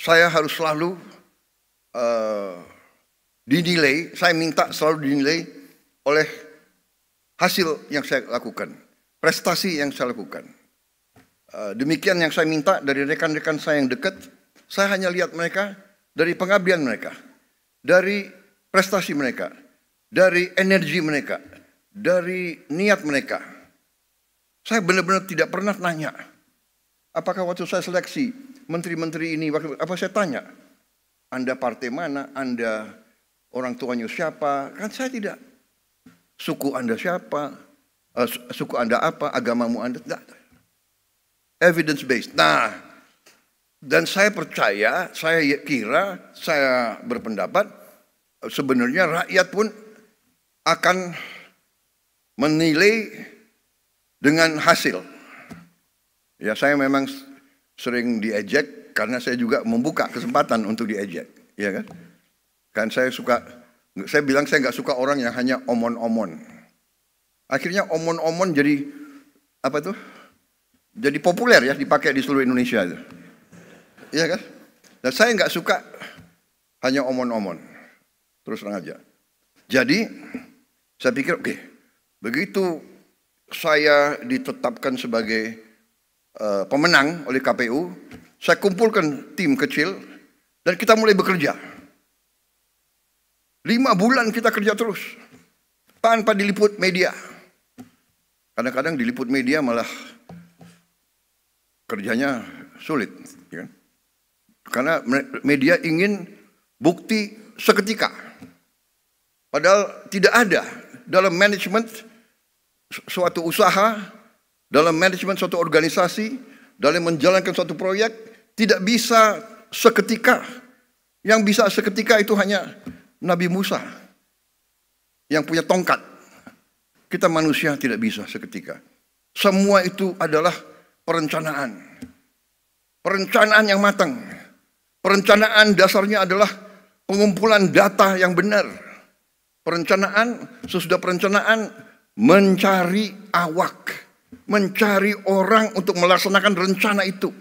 saya harus selalu dinilai, saya minta selalu dinilai oleh hasil yang saya lakukan, prestasi yang saya lakukan. Demikian yang saya minta dari rekan-rekan saya yang dekat. Saya hanya lihat mereka dari pengabdian mereka, dari prestasi mereka, dari energi mereka, dari niat mereka. Saya benar-benar tidak pernah nanya, apakah waktu saya seleksi menteri-menteri ini, apa saya tanya, Anda partai mana, Anda orang tuanya siapa? Kan saya tidak. Suku Anda siapa? Suku Anda apa? Agamamu Anda? Tidak. Evidence based. Nah, dan saya percaya, saya kira, saya berpendapat sebenarnya rakyat pun akan menilai dengan hasil. Ya, saya memang sering diejek karena saya juga membuka kesempatan untuk diejek, ya kan? Kan saya bilang saya nggak suka orang yang hanya omon-omon. Akhirnya omon-omon jadi apa tuh? Jadi populer ya, dipakai di seluruh Indonesia itu. Iya kan? Dan saya nggak suka hanya omon-omon. Terus terang aja. Jadi saya pikir oke, begitu saya ditetapkan sebagai pemenang oleh KPU, saya kumpulkan tim kecil dan kita mulai bekerja. 5 bulan kita kerja terus tanpa diliput media. Kadang-kadang diliput media malah kerjanya sulit, ya. Karena media ingin bukti seketika. Padahal tidak ada dalam manajemen suatu usaha, dalam manajemen suatu organisasi, dalam menjalankan suatu proyek, tidak bisa seketika. Yang bisa seketika itu hanya Nabi Musa yang punya tongkat. Kita manusia tidak bisa seketika. Semua itu adalah perencanaan. Perencanaan yang matang. Perencanaan dasarnya adalah pengumpulan data yang benar. Perencanaan, sesudah perencanaan mencari awak, mencari orang untuk melaksanakan rencana itu.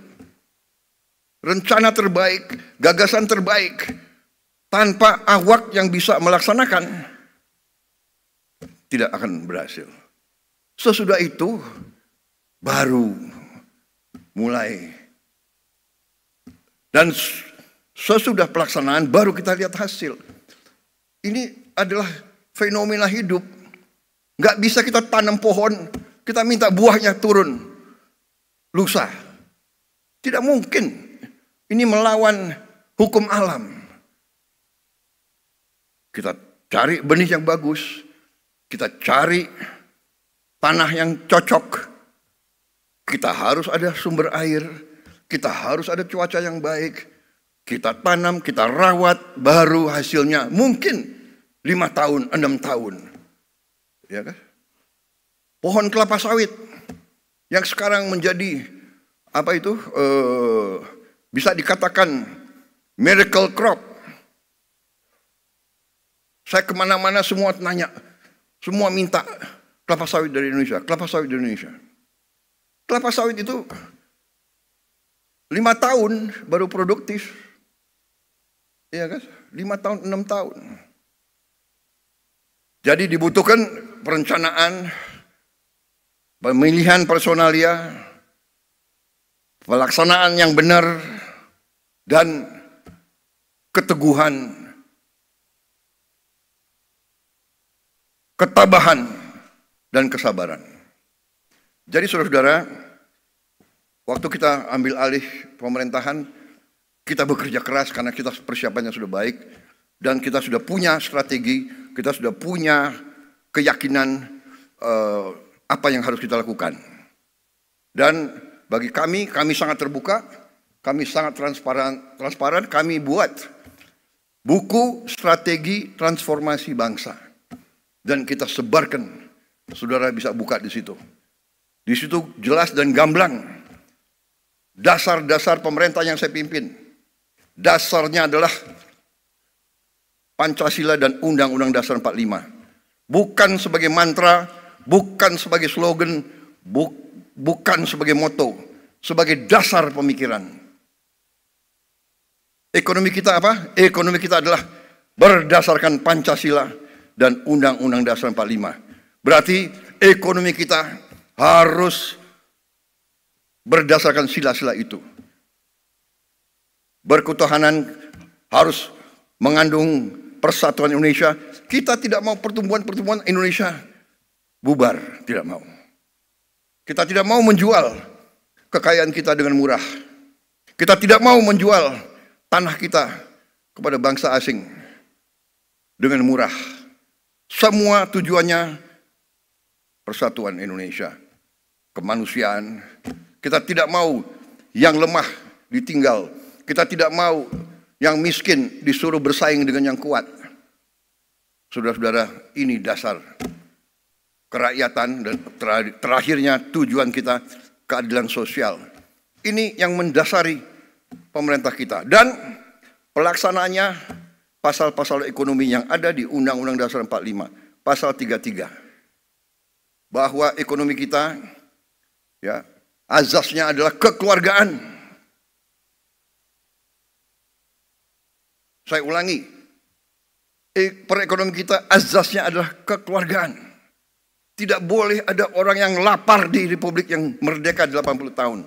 Rencana terbaik, gagasan terbaik. Tanpa awak yang bisa melaksanakan, tidak akan berhasil. Sesudah itu baru mulai. Dan sesudah pelaksanaan baru kita lihat hasil. Ini adalah fenomena hidup. Nggak bisa kita tanam pohon, kita minta buahnya turun lusa. Tidak mungkin. Ini melawan hukum alam. Kita cari benih yang bagus, kita cari tanah yang cocok, kita harus ada sumber air, kita harus ada cuaca yang baik, kita tanam, kita rawat, baru hasilnya mungkin 5 tahun, 6 tahun. Ya kan? Pohon kelapa sawit yang sekarang menjadi apa itu bisa dikatakan miracle crop. Saya kemana-mana semua nanya, semua minta kelapa sawit dari Indonesia, kelapa sawit dari Indonesia. Kelapa sawit itu 5 tahun baru produktif. Iya kan? 5 tahun, 6 tahun. Jadi dibutuhkan perencanaan, pemilihan personalia, pelaksanaan yang benar, dan keteguhan, ketabahan, dan kesabaran. Jadi saudara-saudara, waktu kita ambil alih pemerintahan, kita bekerja keras karena kita persiapannya sudah baik, dan kita sudah punya strategi, kita sudah punya keyakinan apa yang harus kita lakukan. Dan bagi kami sangat terbuka, kami sangat transparan, kami buat buku strategi transformasi bangsa. Dan kita sebarkan, saudara bisa buka di situ. Di situ jelas dan gamblang dasar-dasar pemerintah yang saya pimpin. Dasarnya adalah Pancasila dan Undang-Undang Dasar 45. Bukan sebagai mantra, bukan sebagai slogan, bukan sebagai moto, sebagai dasar pemikiran. Ekonomi kita apa? Ekonomi kita adalah berdasarkan Pancasila dan Undang-Undang Dasar 45. Berarti ekonomi kita harus berdasarkan sila-sila itu. Berketuhanan harus mengandung persatuan Indonesia. Kita tidak mau pertumbuhan Indonesia bubar, tidak mau. Kita tidak mau menjual kekayaan kita dengan murah. Kita tidak mau menjual tanah kita kepada bangsa asing dengan murah. Semua tujuannya persatuan Indonesia, kemanusiaan. Kita tidak mau yang lemah ditinggal. Kita tidak mau yang miskin disuruh bersaing dengan yang kuat. Saudara-saudara, ini dasar kerakyatan dan terakhirnya tujuan kita keadilan sosial. Ini yang mendasari pemerintah kita. Dan pelaksanaannya pasal-pasal ekonomi yang ada di Undang-Undang Dasar 45, pasal 33. Bahwa ekonomi kita ya azasnya adalah kekeluargaan. Saya ulangi, perekonomian kita azasnya adalah kekeluargaan. Tidak boleh ada orang yang lapar di Republik yang merdeka 80 tahun.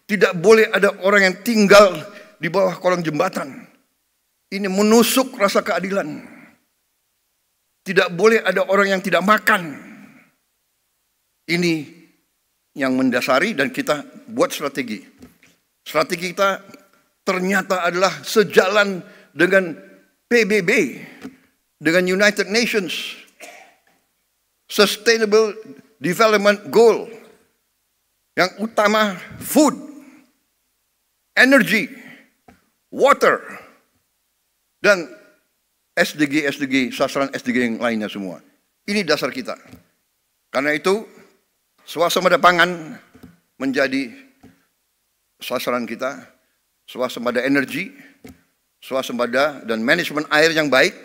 Tidak boleh ada orang yang tinggal di bawah kolong jembatan. Ini menusuk rasa keadilan. Tidak boleh ada orang yang tidak makan. Ini yang mendasari dan kita buat strategi. Strategi kita ternyata adalah sejalan dengan PBB, dengan United Nations Sustainable Development Goal. Yang utama food, energy, water, dan SDG, sasaran SDG yang lainnya semua. Ini dasar kita. Karena itu, swasembada pangan menjadi sasaran kita, swasembada energi, swasembada dan manajemen air yang baik,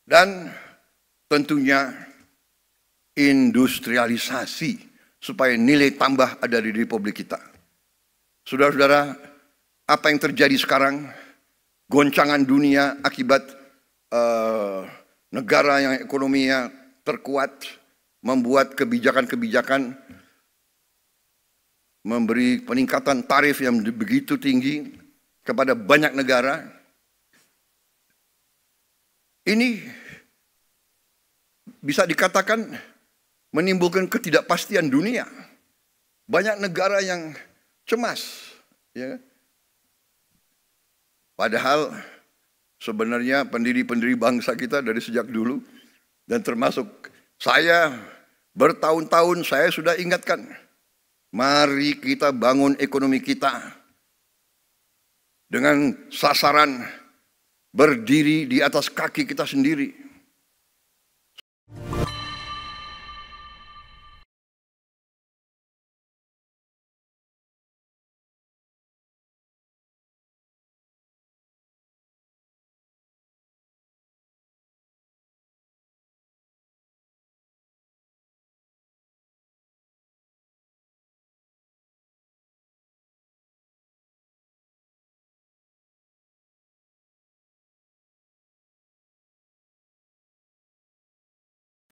dan tentunya industrialisasi supaya nilai tambah ada di Republik kita. Saudara-saudara, apa yang terjadi sekarang, goncangan dunia akibat negara yang ekonominya terkuat, membuat kebijakan-kebijakan, memberi peningkatan tarif yang begitu tinggi kepada banyak negara. Ini bisa dikatakan menimbulkan ketidakpastian dunia. Banyak negara yang cemas, ya. Padahal sebenarnya pendiri-pendiri bangsa kita dari sejak dulu, dan termasuk saya bertahun-tahun saya sudah ingatkan, mari kita bangun ekonomi kita dengan sasaran berdiri di atas kaki kita sendiri.